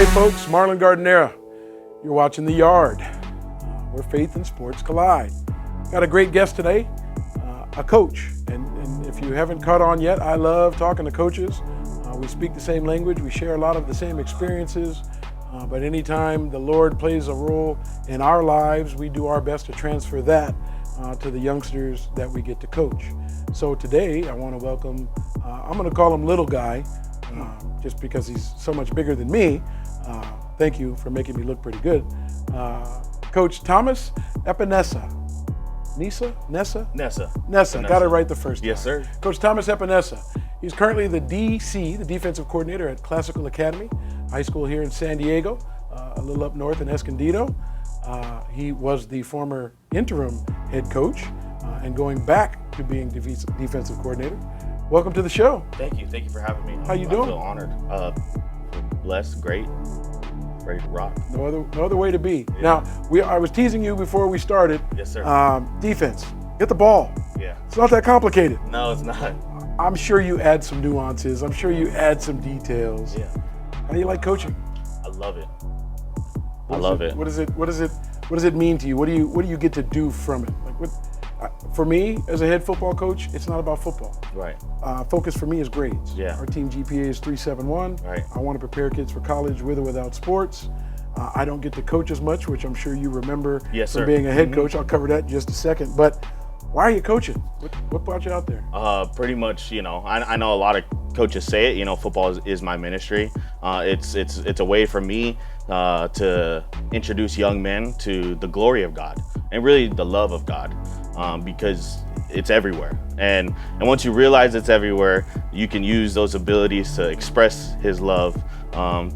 Hey folks, Marlon Gardinera. You're watching The Yard, where faith and sports collide. Got a great guest today, a coach. And if you haven't caught on yet, I love talking to coaches. We speak the same language, we share a lot of the same experiences, but anytime the Lord plays a role in our lives, we do our best to transfer that to the youngsters that we get to coach. So today I want to welcome, I'm going to call him Little Guy, just because he's so much bigger than me. Thank you for making me look pretty good. Coach Thomas Epenesa. Nessa. Got it right the first time. Yes, sir. Coach Thomas Epenesa. He's currently the DC, the defensive coordinator at Classical Academy High School here in San Diego, a little up north in Escondido. He was the former interim head coach and going back to being defensive coordinator. Welcome to the show. Thank you for having me. How you doing? I feel honored. Blessed, great, ready to rock. No other way to be. Yeah. Now, I was teasing you before we started. Yes, sir. Defense, get the ball. Yeah. It's not that complicated. No, it's not. I'm sure you add some nuances. I'm sure you add some details. Yeah. How do you like coaching? I love it. What does it mean to you? What do you get to do from it? For me, as a head football coach, it's not about football. Right. Focus for me is grades. Yeah. Our team GPA is 371. Right. I want to prepare kids for college with or without sports. I don't get to coach as much, which I'm sure you remember from being a head coach. I'll cover that in just a second. But why are you coaching? What brought you out there? Pretty much, I know a lot of coaches say it, football is my ministry. It's a way for me to introduce young men to the glory of God and really the love of God, because it's everywhere. And once you realize it's everywhere, you can use those abilities to express His love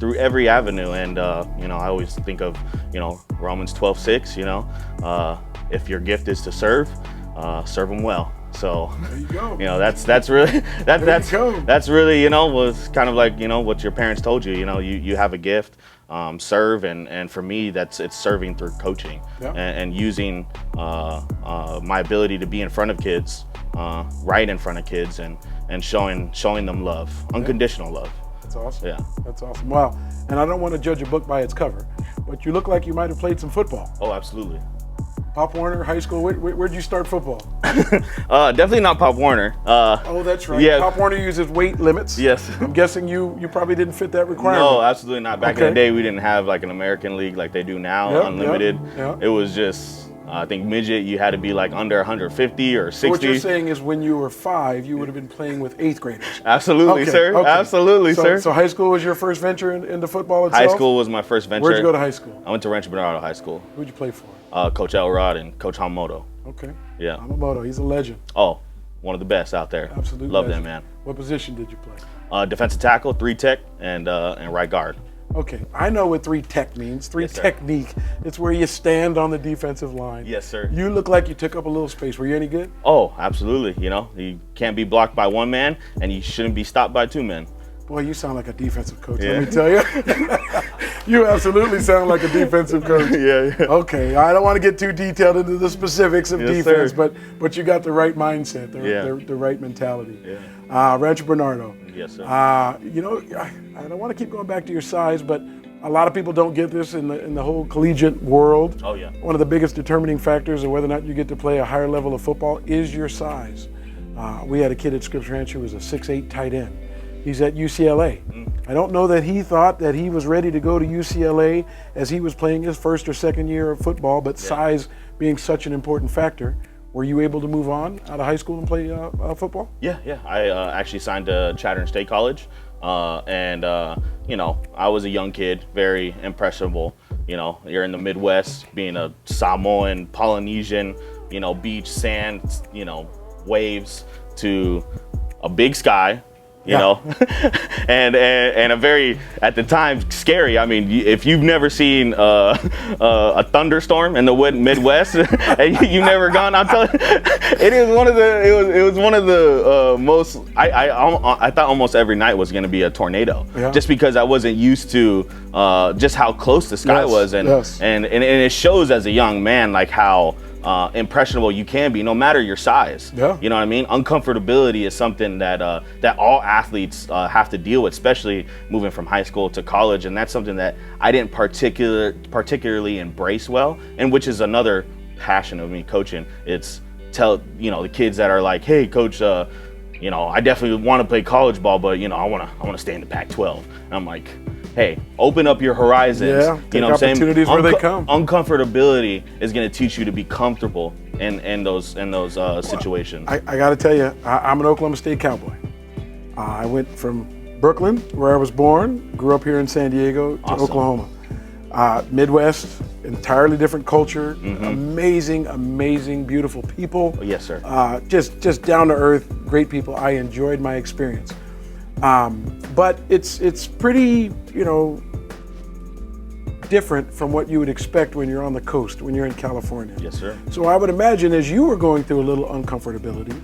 through every avenue. And I always think of Romans 12:6. If your gift is to serve them well. So there you go. that's really was kind of like what your parents told you. You have a gift, serve, and for me it's serving through coaching. Yep. and using my ability to be in front of kids, right in front of kids, and showing them love, unconditional love. That's awesome. Yeah, that's awesome. Wow. And I don't want to judge a book by its cover, but you look like you might have played some football. Oh, absolutely. Pop Warner High School. Where'd you start football? Definitely not Pop Warner. Oh, that's right. Yeah. Pop Warner uses weight limits. Yes. I'm guessing you probably didn't fit that requirement. No, absolutely not. Back in the day, we didn't have like an American league like they do now, unlimited. Yep. It was just, I think midget, you had to be like under 150 or 60. So what you're saying is when you were 5, you would have been playing with 8th graders. Absolutely, sir. Okay. Absolutely, sir. So high school was your first venture into football itself? High school was my first venture. Where'd you go to high school? I went to Rancho Bernardo High School. Who'd you play for? Coach Elrod and Coach Hamamoto. Okay. Yeah. Hamamoto, he's a legend. Oh, one of the best out there. Absolutely. Love that man. What position did you play? Defensive tackle, 3 tech, and right guard. Okay, I know what 3 tech means. 3 technique. It's where you stand on the defensive line. Yes, sir. You look like you took up a little space. Were you any good? Oh, absolutely. You can't be blocked by 1 man, and you shouldn't be stopped by 2 men. Boy, you sound like a defensive coach, let me tell you. You absolutely sound like a defensive coach. Yeah. Okay, I don't want to get too detailed into the specifics of defense, sir. but you got the right mindset, the right mentality. Yeah. Rancho Bernardo. Yes, sir. I don't want to keep going back to your size, but a lot of people don't get this in the whole collegiate world. Oh, yeah. One of the biggest determining factors of whether or not you get to play a higher level of football is your size. We had a kid at Scripps Ranch who was a 6'8" tight end. He's at UCLA. I don't know that he thought that he was ready to go to UCLA as he was playing his first or second year of football, but size being such an important factor. Were you able to move on out of high school and play football? Yeah. I actually signed to Chatham State College, and I was a young kid, very impressionable. You're in the Midwest, being a Samoan, Polynesian, beach, sand, waves, to a big sky. And a very, at the time, scary. I mean, if you've never seen a thunderstorm in the Midwest and you've never gone, I'm telling you, it was one of the most. I thought almost every night was going to be a tornado, just because I wasn't used to just how close the sky was, and it shows as a young man like how impressionable you can be, no matter your size. Yeah. You know what I mean? Uncomfortability is something that that all athletes have to deal with, especially moving from high school to college, and that's something that I didn't particularly embrace well, and which is another passion of me coaching. It's the kids that are like, hey, coach, I definitely want to play college ball, but I want to stay in the Pac-12. And I'm like, hey, open up your horizons. Yeah, take opportunities where they come. Uncomfortability is going to teach you to be comfortable in those situations. I got to tell you, I'm an Oklahoma State Cowboy. I went from Brooklyn, where I was born, grew up here in San Diego, to Awesome. Oklahoma. Midwest, entirely different culture, Mm-hmm. amazing, beautiful people. Yes, sir. Just down to earth, great people. I enjoyed my experience. But it's pretty, different from what you would expect when you're on the coast, when you're in California. Yes, sir. So I would imagine as you were going through a little uncomfortability,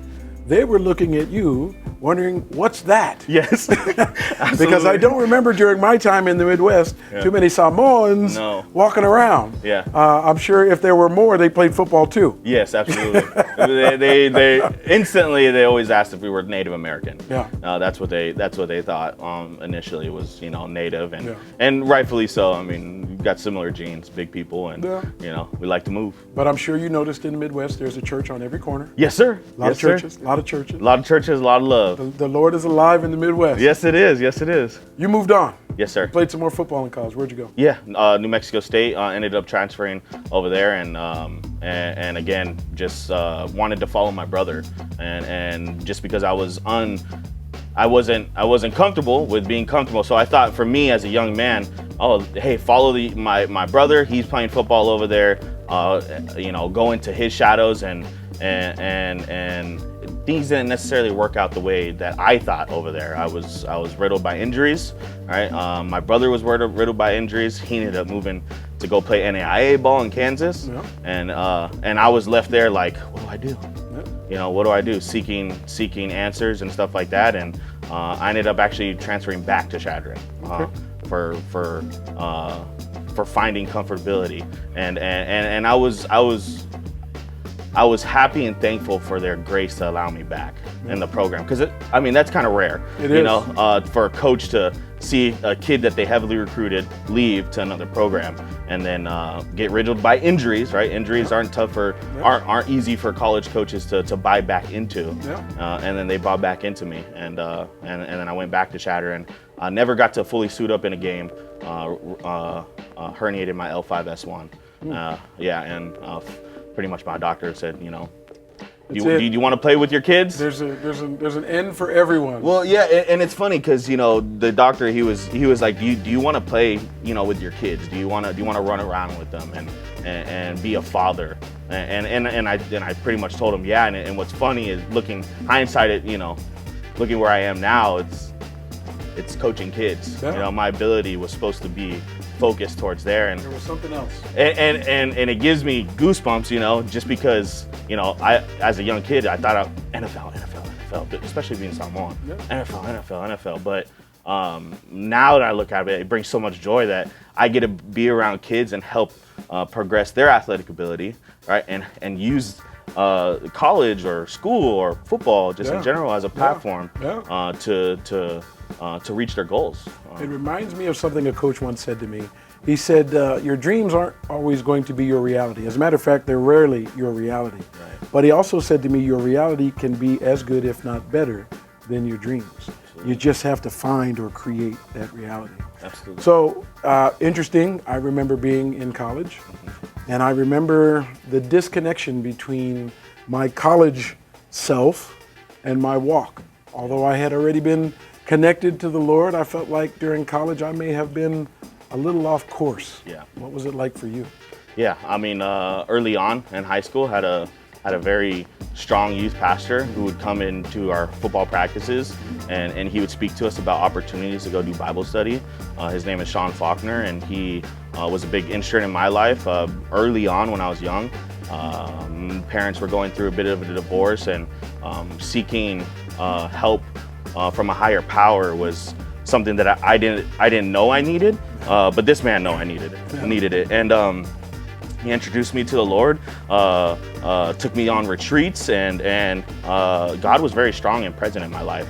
they were looking at you, wondering, what's that? Yes. Because I don't remember during my time in the Midwest, too many Samoans No. walking around. Yeah. I'm sure if there were more, they played football too. Yes, absolutely. they instantly they always asked if we were Native American. Yeah. That's what they thought initially was Native and Yeah. and rightfully so. I mean, we've got similar genes, big people, and we like to move. But I'm sure you noticed in the Midwest, there's a church on every corner. Yes, sir. A lot of churches, a lot of churches. A lot of churches, a lot of love. The Lord is alive in the Midwest. Yes, it is. Yes, it is. You moved on. Yes, sir. Played some more football in college. Where'd you go? Yeah, New Mexico State. Ended up transferring over there, and again, just wanted to follow my brother, and just because I wasn't comfortable with being comfortable. So I thought, for me as a young man, oh, hey, follow my brother. He's playing football over there. Go into his shadows, and things didn't necessarily work out the way that I thought over there. I was riddled by injuries. Right, my brother was riddled by injuries. He ended up moving to go play NAIA ball in Kansas, and I was left there like, what do I do? What do I do? Seeking answers and stuff like that, and I ended up actually transferring back to Chadron for finding comfortability, and I was happy and thankful for their grace to allow me back in the program, because that's kind of rare. It is. For a coach to see a kid that they heavily recruited leave to another program and then get riddled by injuries. Right, injuries aren't aren't easy for college coaches to buy back into. And then they bought back into me, and then I went back to Chatter, and never got to fully suit up in a game. Herniated my L5S1. Pretty much my doctor said, do you want to play with your kids? There's an end for everyone. Well, yeah, and it's funny because the doctor, he was like, do you want to play with your kids? Do you want to run around with them and be a father? And I pretty much told him yeah. And what's funny is looking where I am now, it's coaching kids. Yeah. My ability was supposed to be focused towards there, and there was something else. And it gives me goosebumps, just because I, as a young kid, I thought NFL, especially being Samoan, NFL. But now that I look at it, it brings so much joy that I get to be around kids and help progress their athletic ability, right? And use college or school or football just in general as a platform to reach their goals. It reminds me of something a coach once said to me. He said, your dreams aren't always going to be your reality. As a matter of fact, they're rarely your reality. Right. But he also said to me, your reality can be as good, if not better, than your dreams. Absolutely. You just have to find or create that reality. Absolutely. So, interesting, I remember being in college, and I remember the disconnection between my college self and my walk. Although I had already been connected to the Lord, I felt like during college I may have been a little off course. Yeah. What was it like for you? Yeah, early on in high school, had a very strong youth pastor who would come into our football practices, and he would speak to us about opportunities to go do Bible study. His name is Sean Faulkner, and he was a big instrument in my life early on when I was young. Parents were going through a bit of a divorce, and seeking help from a higher power was something that I didn't know I needed, but this man knew I needed it. And He introduced me to the Lord, took me on retreats, and God was very strong and present in my life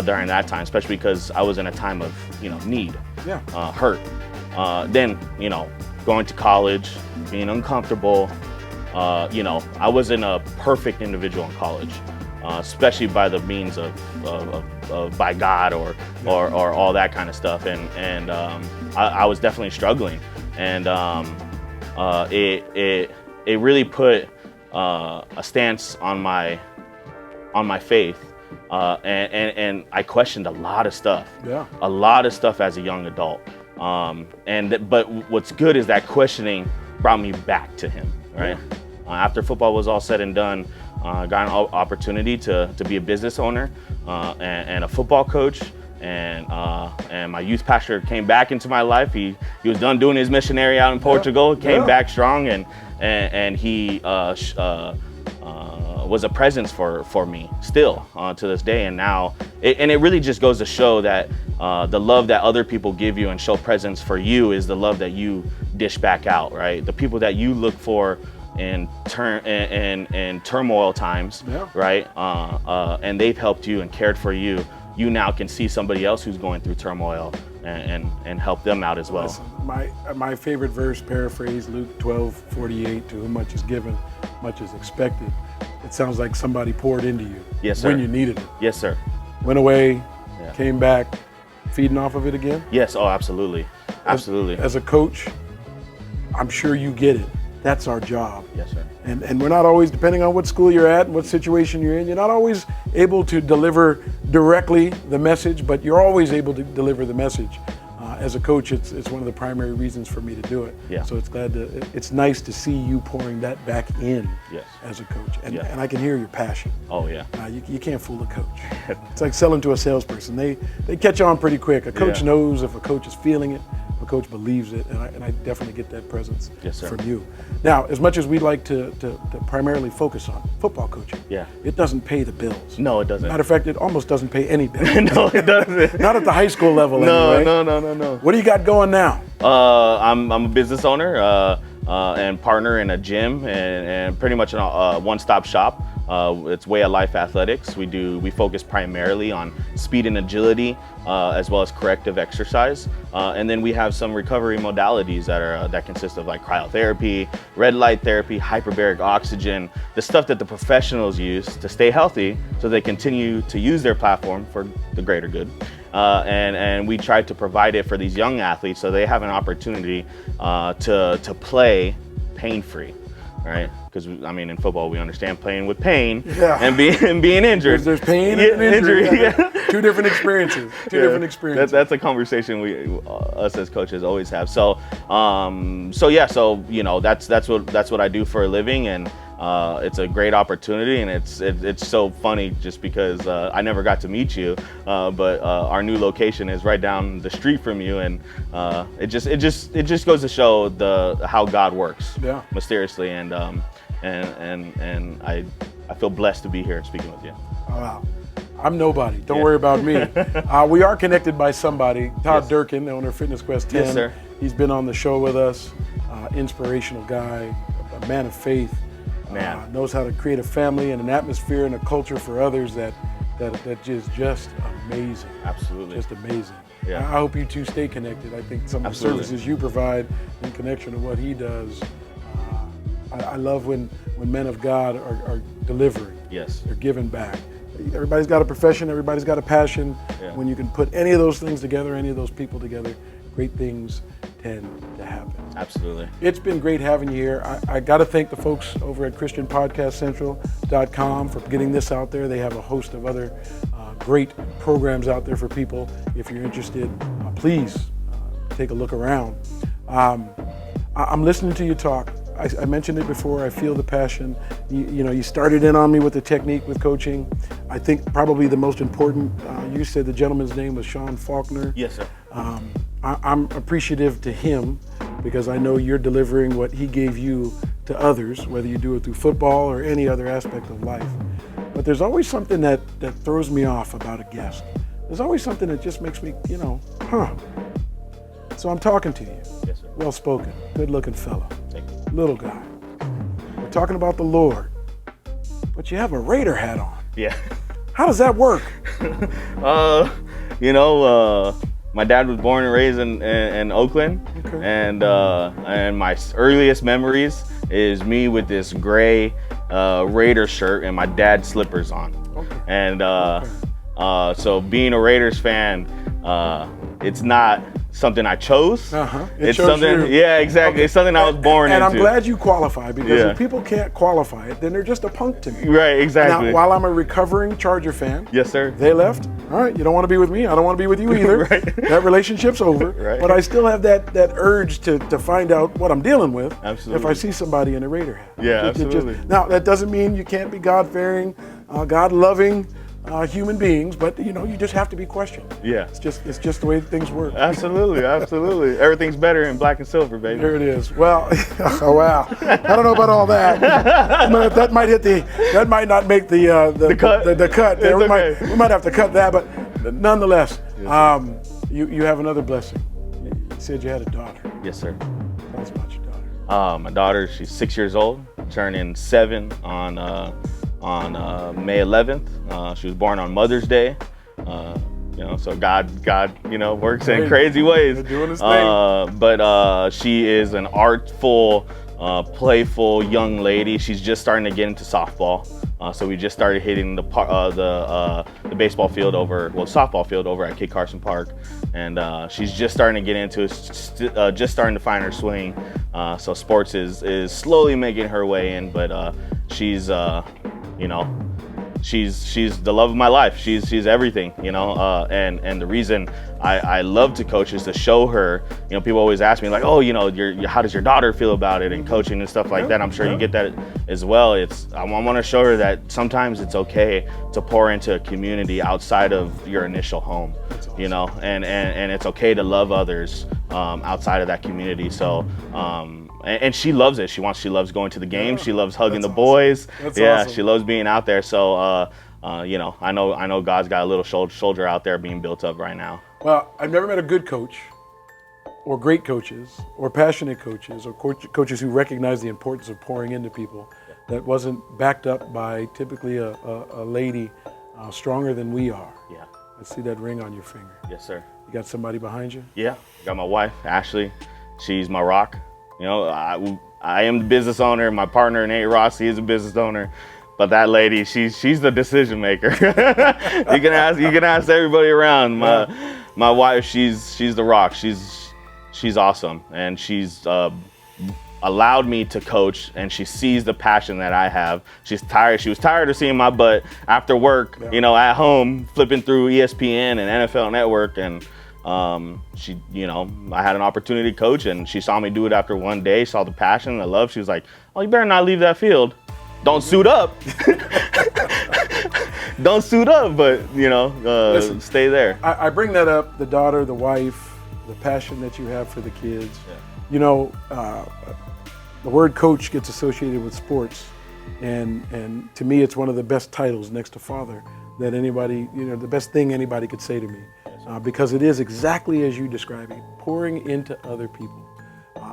during that time, especially because I was in a time of need, hurt. Then going to college, being uncomfortable. I wasn't a perfect individual in college, especially by the means of by God or all that kind of stuff, and I was definitely struggling, and it really put a stance on my faith, and I questioned a lot of stuff, as a young adult, but what's good is that questioning brought me back to Him, right? After football was all said and done, I got an opportunity to be a business owner and a football coach, and my youth pastor came back into my life. He was done doing his missionary out in Portugal, came back strong, and he was a presence for me still to this day. And now, it really just goes to show that the love that other people give you and show presence for you is the love that you dish back out, right? The people that you look for in turmoil times, right? And they've helped you and cared for you. You now can see somebody else who's going through turmoil and help them out as well. Listen, my favorite verse, paraphrase Luke 12:48, to whom much is given, much is expected. It sounds like somebody poured into you when you needed it. Yes, sir. Went away, came back, feeding off of it again. Yes, oh, absolutely. Absolutely. As a coach, I'm sure you get it. That's our job. Yes, sir. And we're not always, depending on what school you're at and what situation you're in, you're not always able to deliver directly the message, but you're always able to deliver the message. As a coach, it's one of the primary reasons for me to do it. Yeah. So it's nice to see you pouring that back in as a coach. And I can hear your passion. Oh, yeah. You can't fool a coach. It's like selling to a salesperson. They catch on pretty quick. A coach knows if a coach is feeling it, if a coach believes it, and I definitely get that presence from you. Now, as much as we'd like to primarily focus on football coaching, it doesn't pay the bills. No, it doesn't. Matter of fact, it almost doesn't pay any bills. No, it doesn't. Not at the high school level anyway. No. What do you got going now? I'm a business owner and partner in a gym and pretty much a one-stop shop. It's Way of Life Athletics. We focus primarily on speed and agility, as well as corrective exercise, and then we have some recovery modalities that consist of like cryotherapy, red light therapy, hyperbaric oxygen, the stuff that the professionals use to stay healthy, so they continue to use their platform for the greater good. And we try to provide it for these young athletes so they have an opportunity to play pain-free. Right, because in football we understand playing with pain and being injured. There's pain and injury. Two different experiences. That's a conversation us as coaches always have. So that's what I do for a living, and it's a great opportunity, and it's so funny just because I never got to meet you, but our new location is right down the street from you, and it just goes to show how God works mysteriously, and I feel blessed to be here speaking with you. Wow. I'm nobody. Don't worry about me. We are connected by somebody. Todd Durkin, owner of Fitness Quest 10. Yes, sir. He's been on the show with us. Inspirational guy, a man of faith. Knows how to create a family and an atmosphere and a culture for others that is just amazing. Absolutely. Just amazing. Yeah. I hope you two stay connected. I think some of the services you provide in connection to what he does, I love when men of God are delivering. Yes. They're giving back. Everybody's got a profession, everybody's got a passion. When you can put any of those things together, any of those people together, great things tend to happen. Absolutely. It's been great having you here. I got to thank the folks over at ChristianPodcastCentral.com for getting this out there. They have a host of other great programs out there for people. If you're interested, please take a look around. I'm listening to you talk. I mentioned it before. I feel the passion. You started in on me with the technique with coaching. I think probably the most important, you said the gentleman's name was Sean Faulkner. Yes, sir. I'm appreciative to him because I know you're delivering what he gave you to others, whether you do it through football or any other aspect of life. But there's always something that throws me off about a guest. There's always something that just makes me, So I'm talking to you. Yes, sir. Well spoken, good looking fellow. Thank you. little guy. We're talking about the Lord, but you have a Raider hat on. Yeah. How does that work? My dad was born and raised in Oakland, Okay. and my earliest memories is me with this gray Raiders shirt and my dad's slippers on. Okay. And so being a Raiders fan, it's not something I chose. It's something, yeah, exactly. Okay. It's something I was born into. And I'm glad you qualify, because if people can't qualify it, then they're just a punk to me. Right, exactly. Now, while I'm a recovering Charger fan, yes, sir. They left. All right, you don't want to be with me. I don't want to be with you either. Right. That relationship's over. Right. But I still have that urge to find out what I'm dealing with. Absolutely. If I see somebody in a Raider hat. Yeah, absolutely. Now, that doesn't mean you can't be God-fearing, God-loving human beings, but you just have to be questioned. Yeah. It's just the way things work. Absolutely, absolutely. Everything's better in black and silver, baby. There it is. Well, oh wow. I don't know about all that. That might hit that might not make the cut. The cut. It's okay. We might have to cut that, but nonetheless, you have another blessing. You said you had a daughter. Yes, sir. Tell us about your daughter. My daughter, she's 6 years old, turning 7 on May 11th. She was born on Mother's Day. So God, works in crazy ways. Doing his thing. But she is an artful, playful young lady. She's just starting to get into softball. So we just started hitting the baseball field softball field over at Kit Carson Park, and she's just starting to get into it, just starting to find her swing. So sports is slowly making her way in, but she's she's the love of my life. She's everything, and the reason I love to coach is to show her. People always ask me like, oh, how does your daughter feel about it and coaching and stuff like that. I'm sure you get that as well. I want to show her that sometimes it's okay to pour into a community outside of your initial home. That's awesome. And it's okay to love others outside of that community. So and she loves it. She loves going to the games. She loves hugging the boys. That's awesome. She loves being out there. So I know God's got a little shoulder out there being built up right now. Well, I've never met a good coach, or great coaches, or passionate coaches, or coaches who recognize the importance of pouring into people that wasn't backed up by typically a lady stronger than we are. Yeah. I see that ring on your finger. Yes, sir. You got somebody behind you? Yeah. Got my wife, Ashley. She's my rock. I am the business owner. My partner, Nate Ross, he is a business owner. But that lady, she's the decision maker. You can ask everybody around. My wife, she's the rock. She's awesome, and she's allowed me to coach, and she sees the passion that I have. She's tired. She was tired of seeing my butt after work, at home, flipping through ESPN and NFL Network, and I had an opportunity to coach, and she saw me do it after one day, saw the passion and the love. She was like, oh, you better not leave that field. Don't suit up. Don't suit up, but, listen, stay there. I bring that up, the daughter, the wife, the passion that you have for the kids. Yeah. The word coach gets associated with sports, and to me, it's one of the best titles next to father that anybody, the best thing anybody could say to me. Because it is exactly as you describe it, pouring into other people.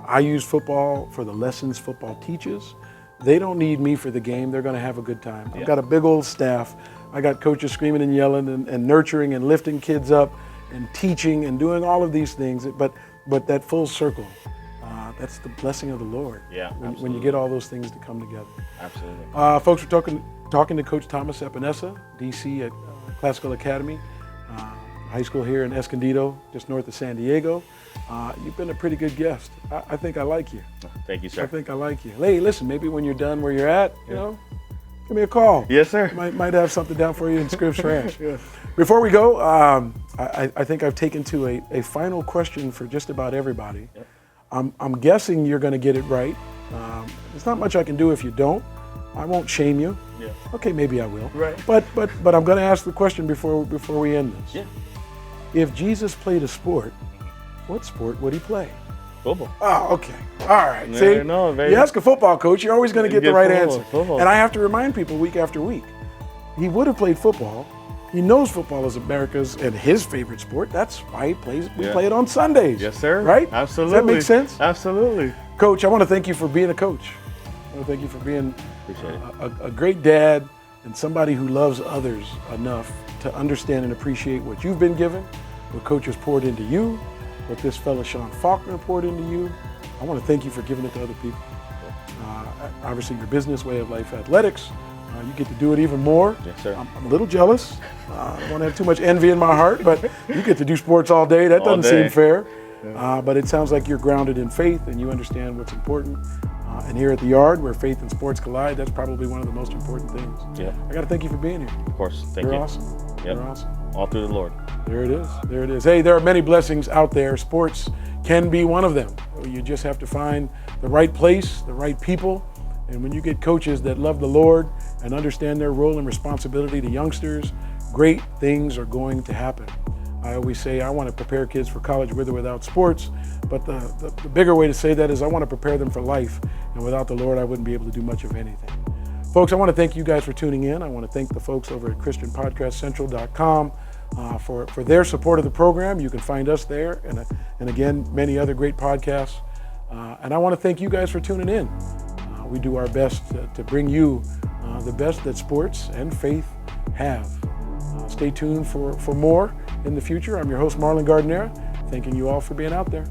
I use football for the lessons football teaches. They don't need me for the game. They're going to have a good time. I've got a big old staff. I got coaches screaming and yelling and nurturing and lifting kids up and teaching and doing all of these things. But that full circle, that's the blessing of the Lord. Yeah, when you get all those things to come together. Absolutely. Folks, we're talking to Coach Thomas Epenesa, DC at Classical Academy. High school here in Escondido, just north of San Diego. You've been a pretty good guest. I think I like you. Thank you, sir. I think I like you. Hey, listen, maybe when you're done where you're at, give me a call. Yes, sir. Might have something down for you in Scripps Ranch. Before we go, I think I've taken to a final question for just about everybody. Yep. I'm guessing you're going to get it right. There's not much I can do if you don't. I won't shame you. Yeah. Okay, maybe I will. Right. But I'm going to ask the question before we end this. Yeah. If Jesus played a sport, what sport would he play? Football. Oh, okay. All right. See, baby. you ask a football coach, you're always going to get the right answer. Football. And I have to remind people week after week, he would have played football He knows football is America's and his favorite sport. That's why we Yeah. play it on Sundays. Yes, sir. Right? Absolutely. Does that make sense? Absolutely. Coach, I want to thank you for being a coach. I want to thank you for being Appreciate it. a great dad and somebody who loves others enough to understand and appreciate what you've been given, what Coach has poured into you, what this fella Sean Faulkner poured into you. I want to thank you for giving it to other people. Obviously, your business, way of life, athletics, you get to do it even more. Yes, sir. I'm a little jealous. I don't want to have too much envy in my heart, but you get to do sports all day. That All doesn't day. seem fair. But it sounds like you're grounded in faith and you understand what's important. And here at the Yard, where faith and sports collide, that's probably one of the most important things. Yeah. I got to thank you for being here. Of course. Thank You're you. awesome. Yep. You're awesome. All through the Lord. There it is. There it is. Hey, there are many blessings out there. Sports can be one of them. You just have to find the right place, the right people. And when you get coaches that love the Lord and understand their role and responsibility to youngsters, great things are going to happen. I always say I want to prepare kids for college with or without sports, but the bigger way to say that is I want to prepare them for life. And without the Lord, I wouldn't be able to do much of anything. Folks, I want to thank you guys for tuning in. I want to thank the folks over at ChristianPodcastCentral.com for their support of the program. You can find us there and again, many other great podcasts. And I want to thank you guys for tuning in. We do our best to bring you the best that sports and faith have. Stay tuned for more in the future. I'm your host, Marlon Gardinera, thanking you all for being out there.